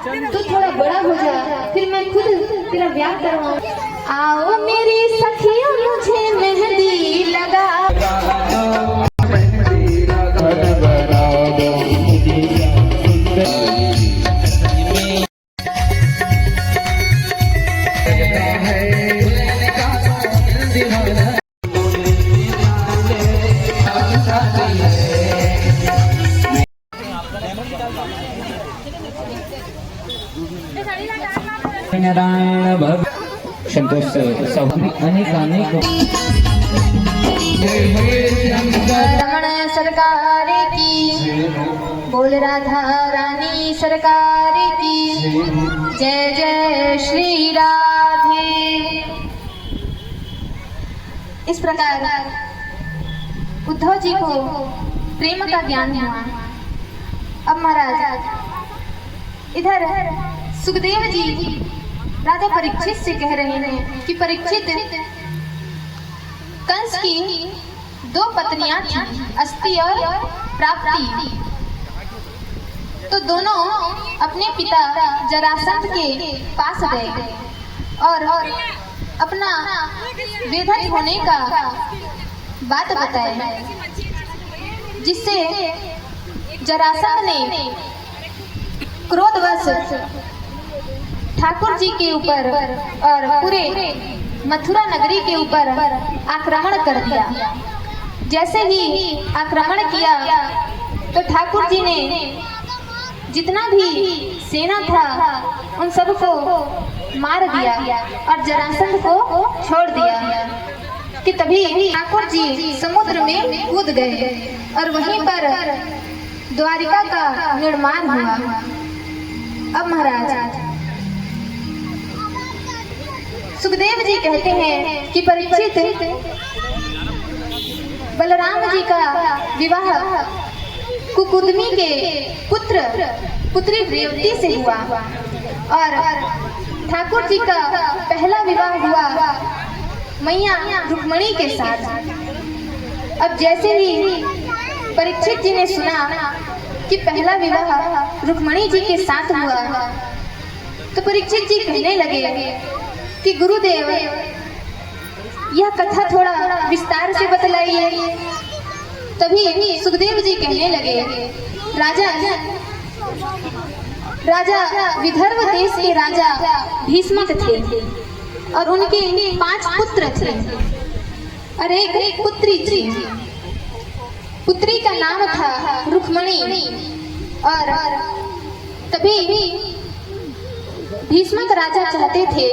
तू थोड़ा बड़ा हो जा, फिर मैं खुद तेरा ब्याह करवाऊं। आओ मेरी सखियों मुझे मेहंदी लगा नारायण भग संतोष अनेक रमण सरकार की, बोल राधा रानी सरकार की, जय जय श्री राधे। इस प्रकार उद्धव जी को प्रेम का ज्ञान हुआ। अब महाराज इधर सुखदेव जी राजा परीक्षित से कह रहे हैं कि परीक्षित, कंस की 2 पत्नियां थीं, अस्ति और प्राप्ति। तो दोनों अपने पिता जरासंध के पास गए और अपना वेधक होने का बात बताए, जिससे जरासंध ने क्रोधवश ठाकुर जी के ऊपर और पूरे मथुरा नगरी के ऊपर आक्रमण कर दिया। जैसे ही आक्रमण किया तो ठाकुर जी ने जितना भी सेना था उन सबको मार दिया और जरासंध को छोड़ दिया। कि तभी ठाकुर जी समुद्र में कूद गए और वहीं पर द्वारिका का निर्माण हुआ। अब महाराज सुखदेव जी कहते हैं कि परीक्षित, बलराम जी का विवाह कुकुदमी के पुत्री रेवती से हुआ और ठाकुर जी का पहला विवाह हुआ मैया रुक्मणी के साथ। अब जैसे ही परीक्षित जी ने सुना कि पहला विवाह रुक्मणी जी के साथ हुआ तो परीक्षित जी कहने लगे कि गुरुदेव, यह कथा थोड़ा विस्तार से बतलाइए। तभी सुखदेव जी कहने लगे, राजा विदर्भ देश के राजा भीष्मक थे और उनके 5 पुत्र थे और एक पुत्री थी। पुत्री का नाम था रुक्मणी। और तभी भीष्मक राजा चाहते थे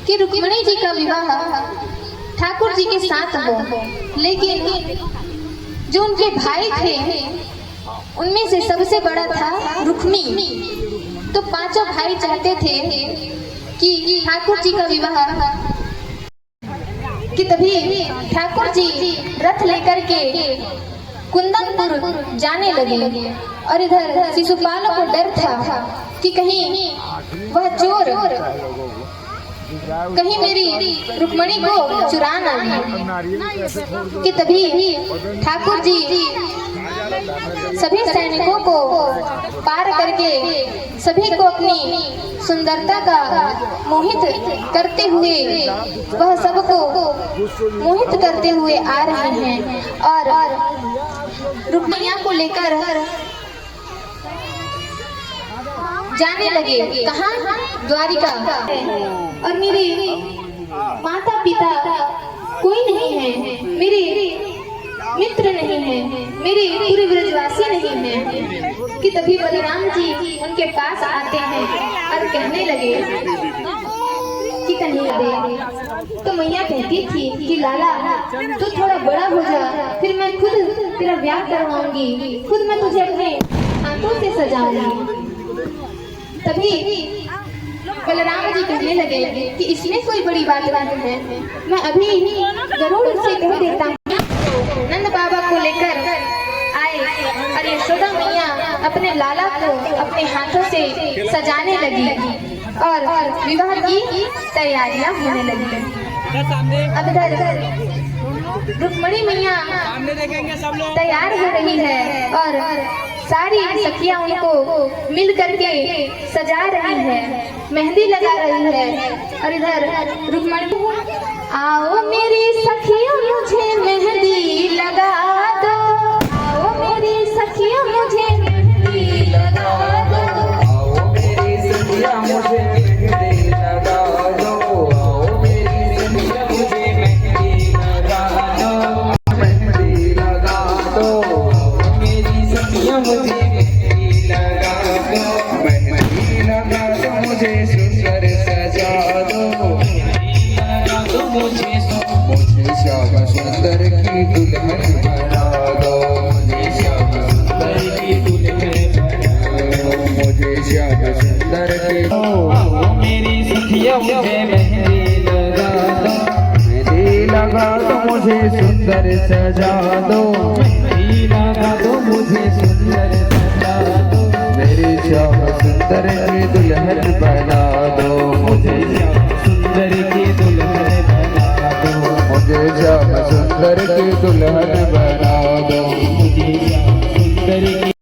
कि रुक्मणी जी का विवाह ठाकुर जी के साथ हो, लेकिन जो उनके भाई थे उनमें से सबसे बड़ा था रुक्मी। तो 5 भाई चाहते थे कि ठाकुर जी का विवाह। कि तभी ठाकुर जी रथ लेकर के कुंदनपुर जाने लगे और इधर शिशुपाल को डर था कि कहीं वह चोर कहीं मेरी रुक्मणी को चुरा ना ले। कि तभी ठाकुर जी सभी सैनिकों को पार करके सभी को अपनी सुंदरता का मोहित करते हुए वह सबको मोहित करते हुए आ रहे हैं और रुक्मैया को लेकर जाने लगे। कहाँ? द्वारिका। और मेरे माता पिता कोई नहीं है, मेरे मित्र नहीं है, मेरे पूरे ब्रजवासी नहीं है। कि तभी बलराम जी उनके पास आते हैं और कहने लगे कि कन्हैया दे। तो मैया कहती थी कि लाला तू थोड़ा बड़ा हो जा, फिर मैं खुद तेरा ब्याह करवाऊंगी, खुद मैं तुझे अपने हाथों से सजाऊंगी। तभी बलराम जी कहने लगे कि इसमें कोई बड़ी बात नहीं है, मैं अभी गरुड़ से कह देता हूँ। नंद बाबा को लेकर आए और यशोदा मैया अपने लाला को अपने हाथों से सजाने लगी और विवाह की तैयारियां होने लगी। अब इधर रुक्मणी मैया तैयार हो रही है और सारी सखियां उनको मिल करके सजा रही है, मेहंदी लगा रही है। और इधर रुक्मणी, आओ मेरी सखियों मुझे मेहंदी लगा दो, आओ मेरी सखियों मुझे मेहंदी लगा दो, आओ मेरी सखियां मुझे मेहंदी लगा दो, आओ मेरी सखियां मुझे मेहंदी लगा दो, मेहंदी लगा दो, मेरी सखियां मुझे मेहंदी लगा दो, मेहंदी लगा दो, मुझे सुंदर सजा दो, लगा दो मुझे श्याम सुंदर की दुल्हन बना दो, मुझे श्याम सुंदर की दुल्हन बना दो, मुझे श्याम सुंदर की। आओ मेरी सखियां मुझे मेहंदी लगा दो, मेहंदी लगा दो, मुझे सुंदर सजा दो, मेहंदी लगा दो, मुझे सुंदर सजा दो, मेरी श्याम सुंदर की दुल्हन बना दो, मुझे श्याम सुंदर की दुल्हन बना दो, मुझे श्याम सुंदर की दुल्हन बना दो, मुझे श्याम सुंदर की।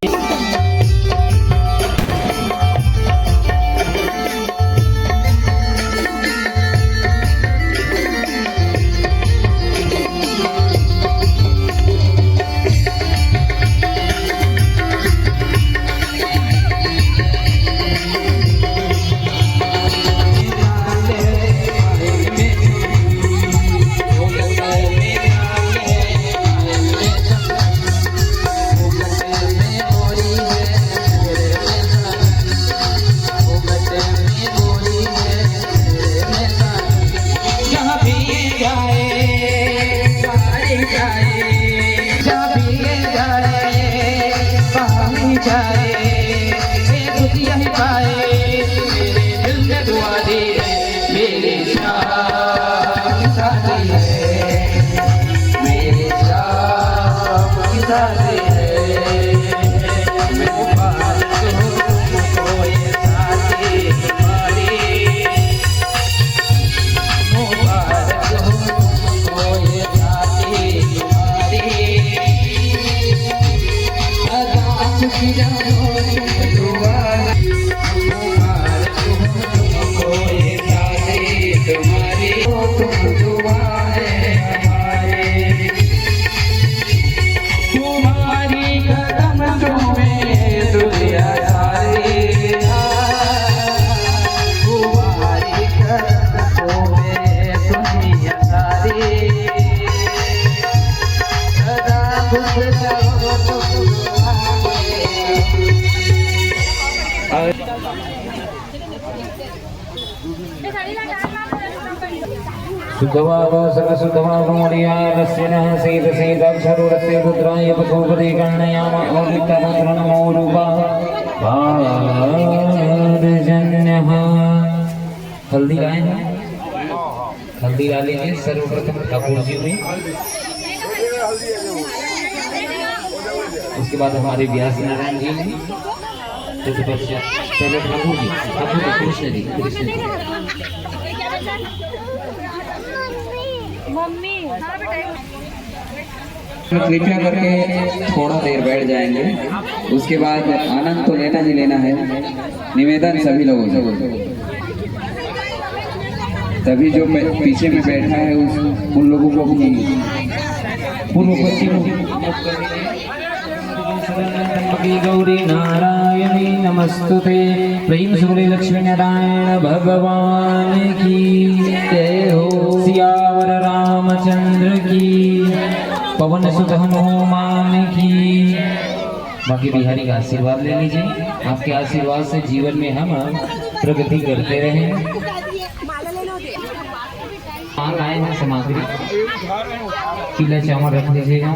हल्दी लाए हैं, हल्दी ला लीजिए सर्वप्रथम ठाकुर जी में, उसके बाद हमारे व्यास नारायण जी ने, पहले ठाकुर जी, कृष्ण जी, कृष्ण जी। कृपया करके थोड़ा देर बैठ जाएंगे, उसके बाद आनंद तो लेना ही लेना है। निवेदन सभी लोगों से, तभी जो पीछे में बैठा है उन लोगों को अपनी पूर्व पश्चिम गौरी नारायणी नमस्तुते, प्रेम सुरे लक्ष्मी नारायण भगवान की जय हो, सियावर रामचंद्र की, पवन सुत हनुमान की। बाकी बिहारी का आशीर्वाद ले लीजिए, आपके आशीर्वाद से जीवन में हम प्रगति करते रहें। आए हैं सामग्री, पीला चावल रख दीजिएगा।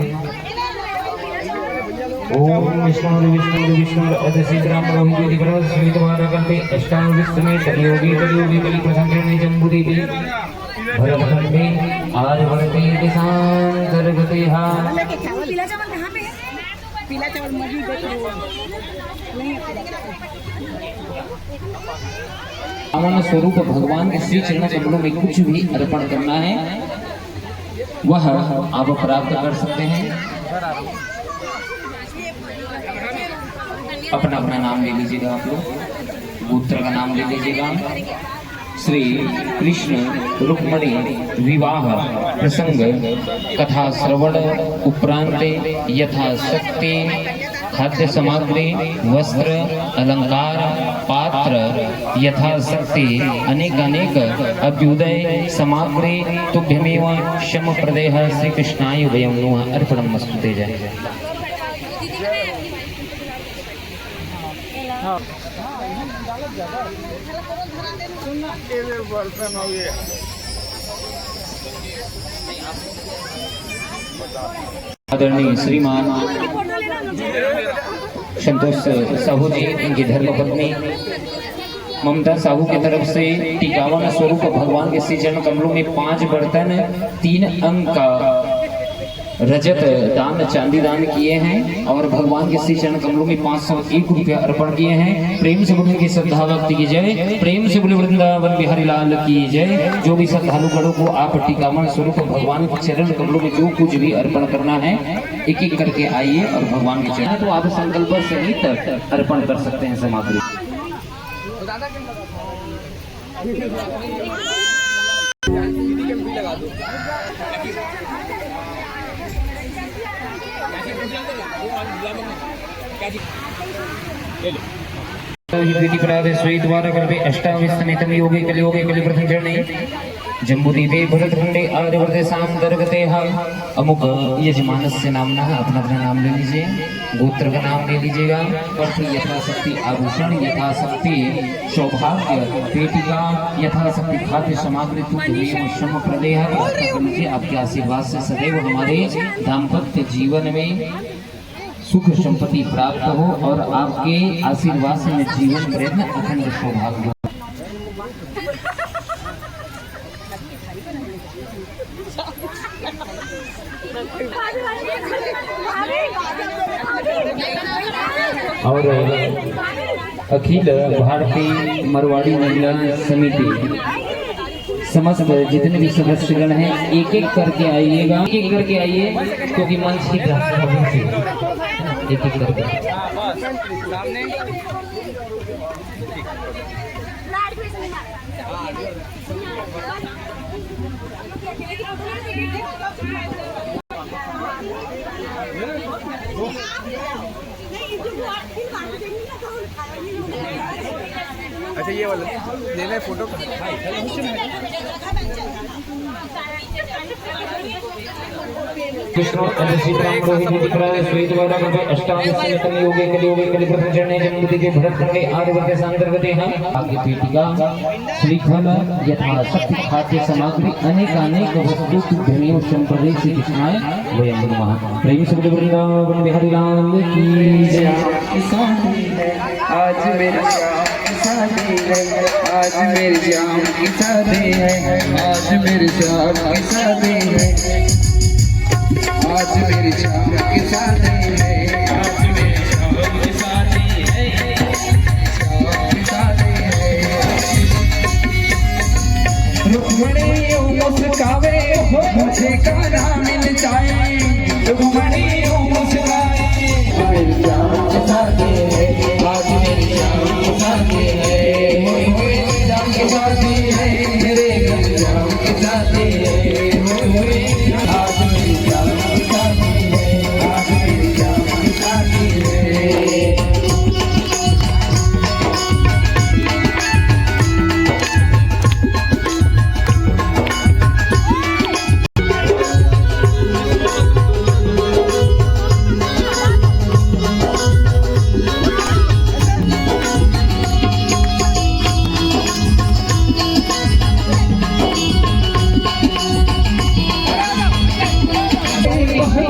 ओम विष्णु विष्णु विष्णु अदसिद्राम रोहिणी दिग्रह स्मितवार करते अष्टांग विष्णु कलियोगी कलियोगी कलि प्रसंगे जम्बुदेवी भरतखंडे आज भरते दिशांतर्गते हा। पीला चावल कहाँ पे है? पीला चावल मौजूद नहीं। पावन स्वरूप भगवान के श्री चरण कमलों में कुछ भी अर्पण करना है वह आप प्राप्त कर सकते हैं। अपना अपना नाम ले लीजिएगा आप लोग, गोत्र का नाम ले लीजिएगा। श्री कृष्ण रुक्मणी विवाह प्रसंग कथा श्रवण उपरांत यथाशक्ति खाद्य सामग्री वस्त्र अलंकार पात्र यथाशक्ति अनेक अभ्युदय सामग्री तुभ्यमेव शम प्रदेह श्री कृष्णाय वयं नुः अर्पणमस्तु ते। जय आदरणीय श्रीमान संतोष साहू जी, इनकी धर्मपत्नी ममता साहू की तरफ से टिकावन स्वरूप भगवान के श्री चरण कमलों में 5 बर्तन 3 अंक का रजत दान चांदी दान किए हैं और भगवान के श्री चरण कमलों में 501 रुपया अर्पण किए हैं। प्रेम से बोले की श्रद्धा भक्ति की जय, प्रेम से बोले वृंदावन बिहारी लाल की जय। जो भी श्रद्धालु गणों को आप टीकामण स्वरूप भगवान के चरण कमलों में जो कुछ भी अर्पण करना है एक एक करके आइए और भगवान के चरण तो आप संकल्प सहित अर्पण कर सकते हैं सामग्री। अष्टाविस्तमितं योगे कलियोगे कलिप्रथम चरणे जम्बूदीपे भरतखंडे आर्यवर्ते सामदर्गते अमुक यजमानस्य नामना अपना अपना नाम ले लीजिए, गोत्र का नाम ले लीजिएगा। यथाशक्ति आभूषण यथाशक्ति सौभाग्य पेटिका यथाशक्ति खाद्य सामग्री शम प्रदेह आपके आशीर्वाद से सदैव हमारे दाम्पत्य जीवन में सुख संपत्ति प्राप्त हो और आपके आशीर्वाद से जीवन प्रयत्न अखंड सौभाग्य हो। और अखिल भारतीय मरवाड़ी महिला समिति समस्त जितने भी सदस्यगण हैं एक एक करके आइएगा, एक एक करके आइए क्योंकि मंच की एक एक करके अच्छा ये वाला लेना है फोटो। कृष्ण सीताराम रोहिणी विक्राय श्वेत वाला अष्टाविस्तमितं योगे कलियोगे कलिप्रथम चरणे जम्बूदीपे भरतखंडे आर्यवर्ते सामदर्गते आगे पेटिका श्रीफल यथाशक्ति खाद्य सामग्री अनेक वस्तु तुभ्यमेव शम्प्रदे श्री कृष्णाय वयं नुः। प्रेम से बोले वृंदावन बिहारी लाल की जय। आज मेरी शाम की शादी है, आज मेरी शाम की शादी है, आज मेरी शाम की शादी है, आज मेरी शाम की शादी है, आज मेरी शाम की शादी है, शाम की शादी है। रुक्मणी मुस्कावे हो मुझे काना मिल जाए, रुक्मणी मुस्काए मेरी शाम की शादी है, आज मेरी शाम की शादी है, शाम की शादी है, मेरे शाम की शादी है, आज मेरी शाम की शादी है, आज मेरी शाम की शादी है।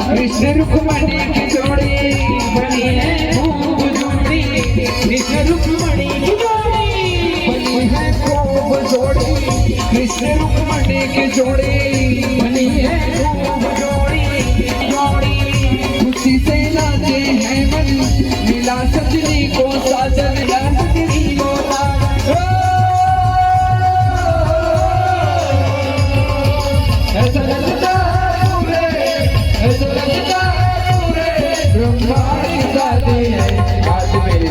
कृष्ण रुक्मणी की जोड़ी बनी है खूब जोड़ी, कृष्ण रुक्मणी की जोड़ी बनी है खूब जोड़ी, कृष्ण रुक्मणी की जोड़ी बनी है खूब जोड़ी, जोड़ी खुशी से नाचे हैं मन मिला सजनी को साजन या सजनी को ऐसा लगता ऐसा लगता ब्रह्मा की शादी है, आज मेरी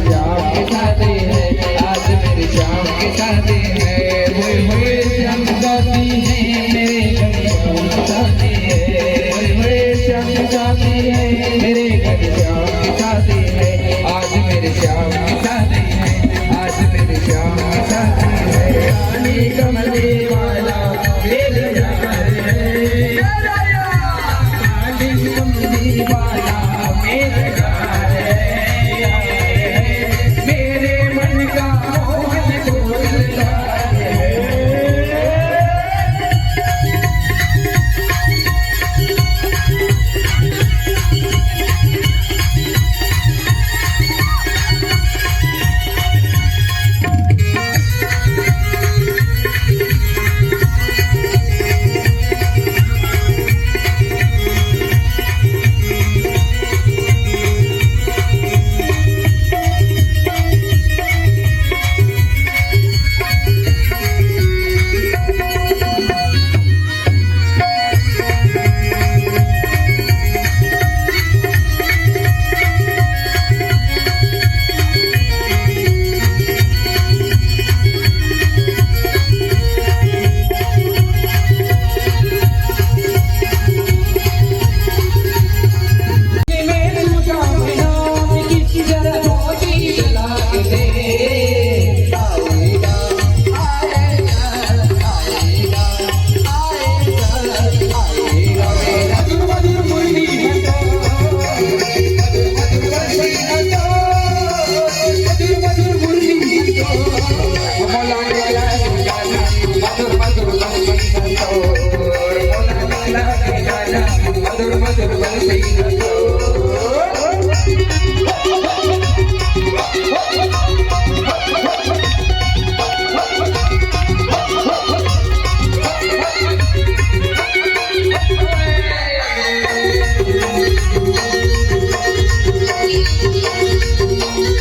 है